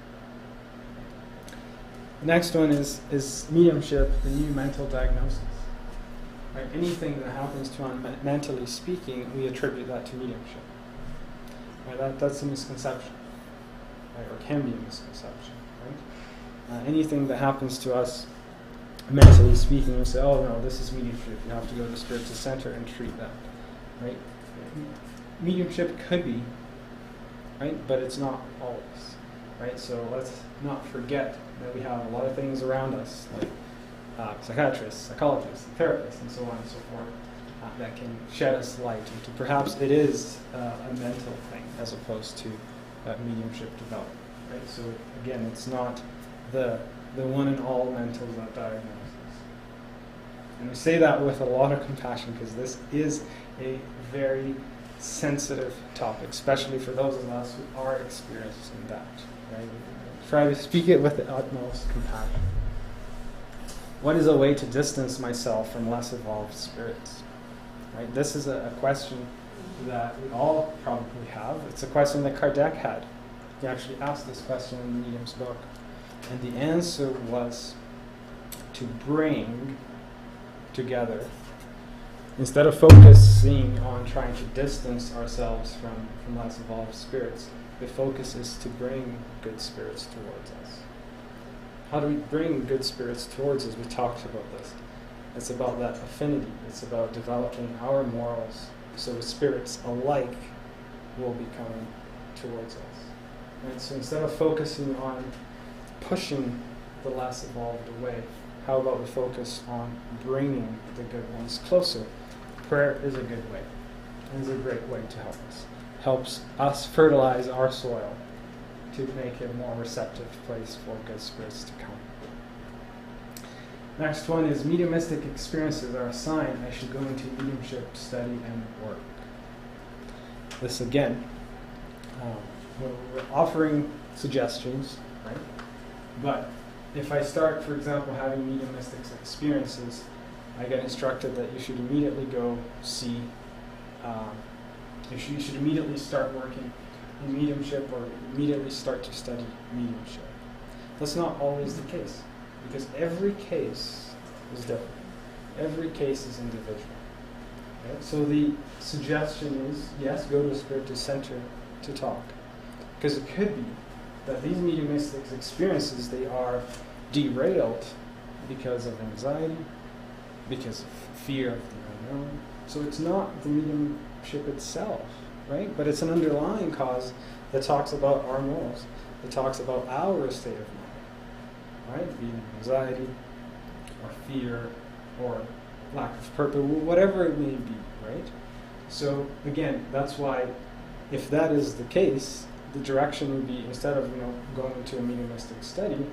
The next one is mediumship, the new mental diagnosis. Right? Anything that happens to us mentally speaking, we attribute that to mediumship. Right? That's a misconception, right? Or can be a misconception. Right? Anything that happens to us mentally speaking, we say, oh no, this is mediumship. You have to go to the spiritual center and treat that. Right? Mediumship could be, right, but it's not always. Right? So let's not forget that we have a lot of things around us, like psychiatrists, psychologists, therapists, and so on and so forth, that can shed us light into perhaps it is a mental thing as opposed to mediumship development. Right? So again, it's not the one and all mental diagnosis. And we say that with a lot of compassion because this is a very sensitive topic, especially for those of us who are experiencing that. Right? Try to speak it with the utmost compassion. What is a way to distance myself from less evolved spirits? Right? This is a question that we all probably have. It's a question that Kardec had. He actually asked this question in the Medium's book. And the answer was to bring together, instead of focusing on trying to distance ourselves from less evolved spirits, the focus is to bring good spirits towards us. How do we bring good spirits towards us? We talked about this. It's about that affinity. It's about developing our morals so spirits alike will be coming towards us. Right? So instead of focusing on pushing the less evolved away, how about we focus on bringing the good ones closer? Prayer is a good way. It is a great way to help us. Helps us fertilize our soil to make it a more receptive place for good spirits to come. Next one is mediumistic experiences are a sign I should go into mediumship, study, and work. This again, we're offering suggestions, right? But if I start, for example, having mediumistic experiences, I get instructed that you should immediately go see, you should immediately start working in mediumship or immediately start to study mediumship. That's not always the case, because every case is different. Every case is individual. Okay? So the suggestion is, yes, go to a Spiritist center to talk. Because it could be that these mediumistic experiences, they are derailed because of anxiety, because of fear of the unknown. So it's not the mediumship itself, right? But it's an underlying cause that talks about our morals. It talks about our state of mind, right? Be it anxiety, or fear, or lack of purpose, whatever it may be, right? So again, that's why, if that is the case, the direction would be, instead of going to a mediumistic study,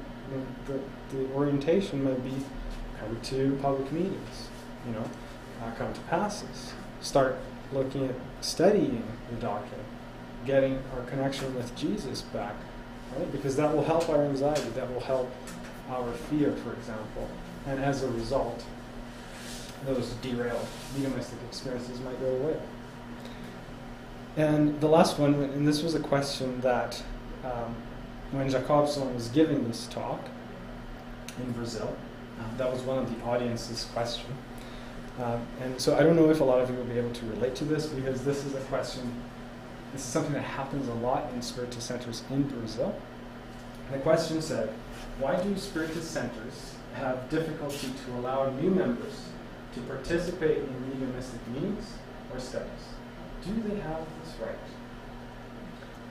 the orientation might be come to public meetings, come to passes, start looking at studying the doctrine, getting our connection with Jesus back, right? Because that will help our anxiety, that will help our fear, for example, and as a result, those derailed mediumistic experiences might go away. And the last one, and this was a question that when Jacobson was giving this talk in Brazil, that was one of the audience's question. And so I don't know if a lot of you will be able to relate to this, because this is a question, this is something that happens a lot in Spiritist centers in Brazil. And the question said, why do Spiritist centers have difficulty to allow new members to participate in mediumistic meetings or studies? Do they have this right?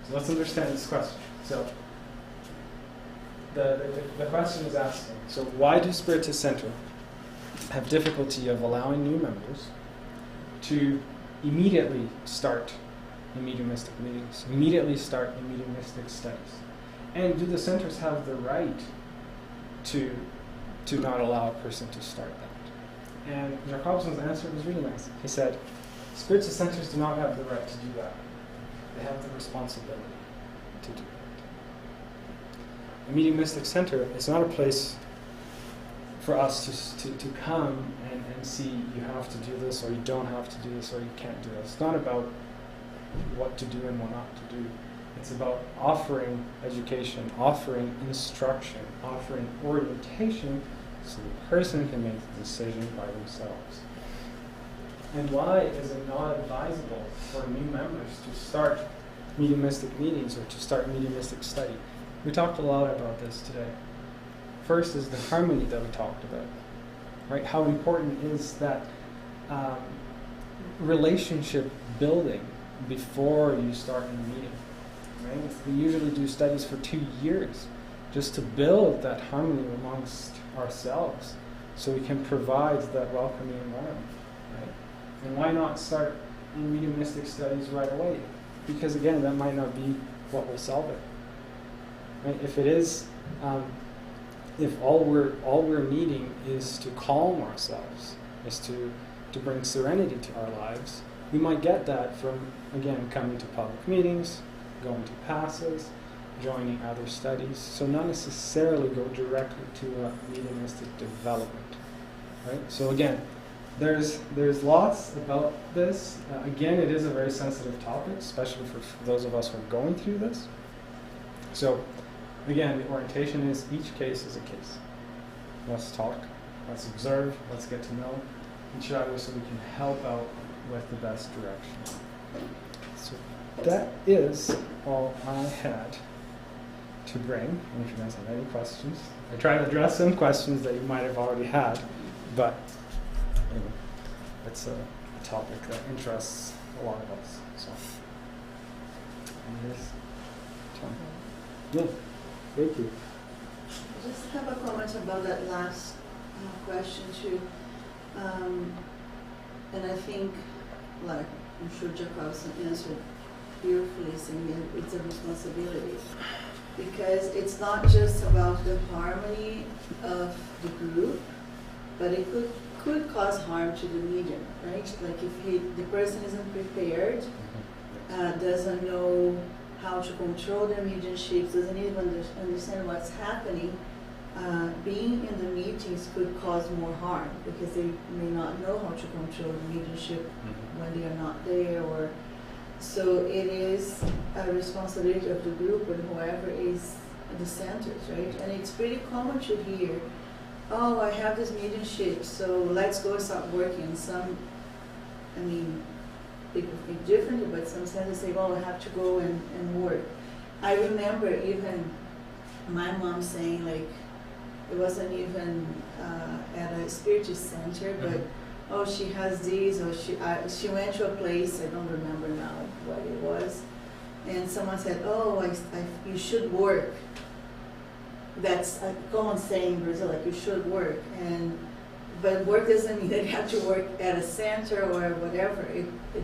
So let's understand this question. So the question is asking, so why do Spiritist Center have difficulty of allowing new members to immediately start in mediumistic meetings, immediately start in mediumistic studies? And do the centers have the right to not allow a person to start that? And Jacobson's answer was really nice. He said, Spiritist centers do not have the right to do that. They have the responsibility to do that. A mediumistic center is not a place for us to come and see you have to do this, or you don't have to do this, or you can't do this. It's not about what to do and what not to do. It's about offering education, offering instruction, offering orientation so the person can make the decision by themselves. And why is it not advisable for new members to start mediumistic meetings or to start mediumistic study? We talked a lot about this today. First is the harmony that we talked about, right? How important is that relationship building before you start in a meeting, right? We usually do studies for 2 years just to build that harmony amongst ourselves so we can provide that welcoming environment, right? And why not start in mediumistic studies right away? Because again, that might not be what will solve it. Right? If it is, if all we're needing is to calm ourselves, is to bring serenity to our lives, we might get that from, again, coming to public meetings, going to passes, joining other studies. So not necessarily go directly to a mediumistic development. right? So again, there's lots about this. Again, it is a very sensitive topic, especially for those of us who are going through this. So again, the orientation is each case is a case. Let's talk, let's observe, let's get to know each other so we can help out with the best direction. So that is all I had to bring. And if you guys have any questions, I try to address some questions that you might have already had, but anyway, it's a topic that interests a lot of us. So, yeah, thank you. Just have a comment about that last question too. And I think, like I'm sure Jacobson answered beautifully, saying it's a responsibility. Because it's not just about the harmony of the group, but it could cause harm to the medium, right? Like if the person isn't prepared, doesn't know how to control their mediumship, doesn't even understand what's happening, being in the meetings could cause more harm because they may not know how to control the mediumship when they are not there, or so it is a responsibility of the group and whoever is in the centers, right? And it's pretty common to hear, oh, I have this mediumship, so let's go and start working. Some, I mean, people think differently, but some centers say, well, I have to go and work. I remember even my mom saying, like, it wasn't even at a Spiritist center, but oh, she has these, or she went to a place, I don't remember now what it was, and someone said, oh, you should work. That's a common saying in Brazil, like you should work, but work doesn't mean that you have to work at a center or whatever.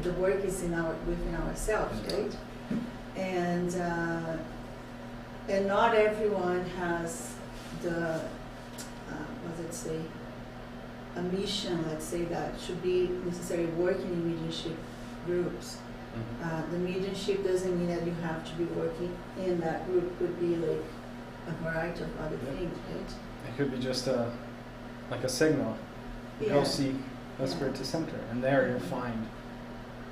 The work is within ourselves, right? And not everyone has the a mission, let's say, that should be necessarily working in mediumship groups. The mediumship doesn't mean that you have to be working in that group. It could be like a variety of other things, right? It could be just like a signal. Go see a Spiritist center, and there you'll find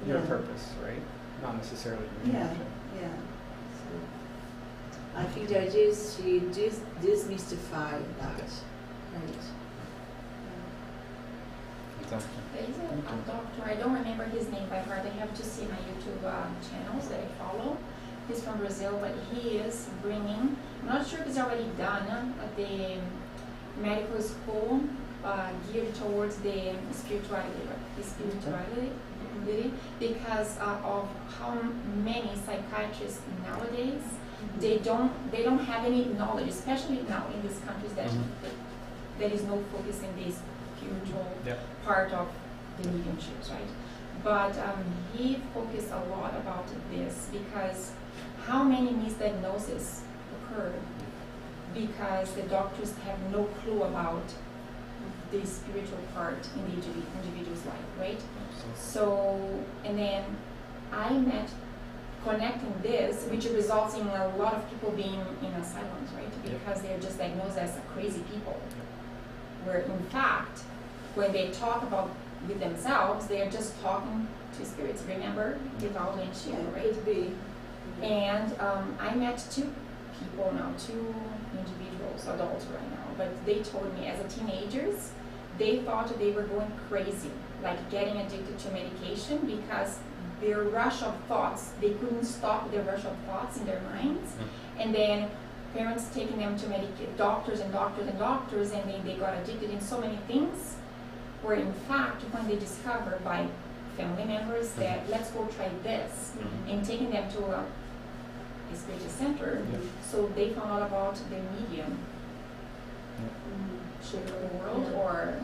your purpose, right? Not necessarily your mediumship. Yeah. So I think the idea is to demystify that, right? Exactly. There is a doctor, I don't remember his name by heart, I have to see my YouTube channels that I follow. He's from Brazil, but he is bringing, I'm not sure if it's already done at the medical school, geared towards the spirituality, because of how many psychiatrists nowadays, they don't have any knowledge, especially now in these countries that there is no focus in this spiritual part of the mediumships, right? But he focused a lot about this because how many misdiagnoses occur because the doctors have no clue about the spiritual part in the individual's life, right? So, and then I met connecting this, which results in a lot of people being in asylums, right? Because they're just diagnosed as crazy people. Where in fact, when they talk about with themselves, they are just talking to spirits. Remember, without windshield, right? Could be. And I met two individuals, adults right now, but they told me as a teenagers, they thought they were going crazy, like getting addicted to medication because their rush of thoughts, they couldn't stop their rush of thoughts in their minds. And then parents taking them to doctors, and then they got addicted in so many things, where in fact, when they discover by family members that let's go try this, and taking them to a spiritual center, so they found out about the medium shape of the world, or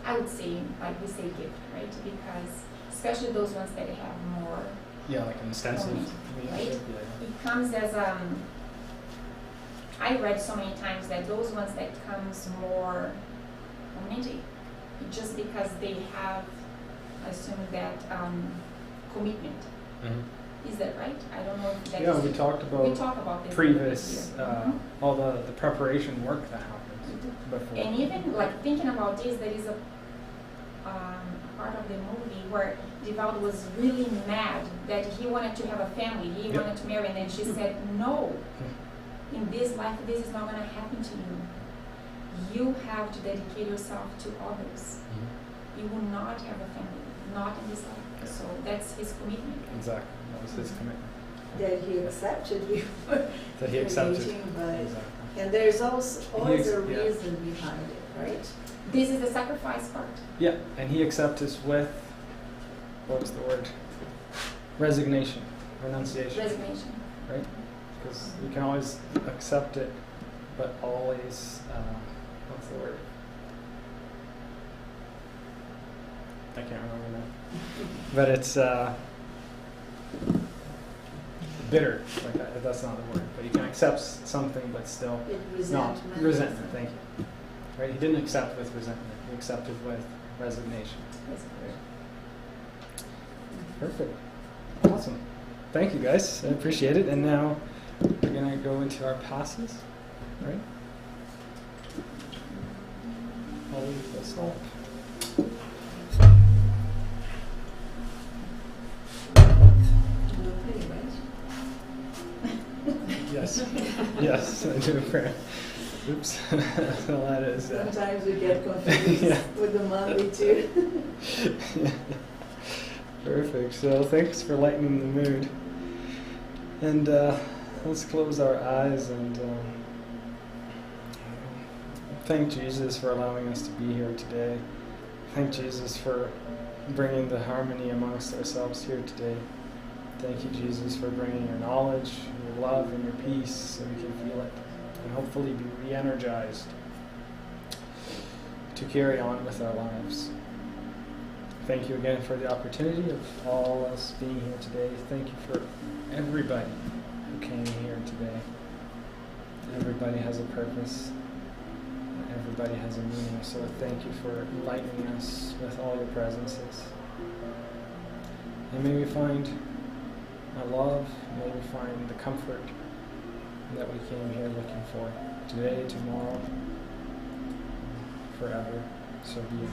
I would say, like we say, gift, right? Because especially those ones that have more, like an extensive right? It comes as I read so many times that those ones that comes more romantic, just because they have assumed that commitment. Is that right? I don't know if that we talk about this previous, all the preparation work that happens. before. And even like thinking about this, there is a part of the movie where Divaldo was really mad that he wanted to have a family, he wanted to marry, and then she said, no, in this life this is not going to happen to you. You have to dedicate yourself to others. You will not have a family, not in this life. So that's his commitment. Exactly, that was his commitment. That he accepted before. That he accepted. Exactly. And there's also always a reason behind it, right? This is the sacrifice part. Yeah, and he accepts us with, what was the word? Resignation, renunciation. Resignation. Right? Because you can always accept it, but always, what's the word? I can't remember now. But it's bitter. Like that's not the word. But you can accept something, but still not resentment. Thank you. Right? He didn't accept with resentment. He accepted with resignation. Right? Perfect. Awesome. Thank you, guys. I appreciate it. And now we're gonna go into our passes. Right? I'll leave this up. Yes. Yes, I do. Oops. Well, that is. Sometimes we get confused with the monthly too. Perfect. So thanks for lightening the mood. And let's close our eyes and thank Jesus for allowing us to be here today. Thank Jesus for bringing the harmony amongst ourselves here today. Thank you, Jesus, for bringing your knowledge, your love, and your peace so we can feel it and hopefully be re-energized to carry on with our lives. Thank you again for the opportunity of all us being here today. Thank you for everybody who came here today. Everybody has a purpose. Everybody has a meaning. So thank you for enlightening us with all your presences. And may we find love, may we find the comfort that we came here looking for today, tomorrow, forever. So be it.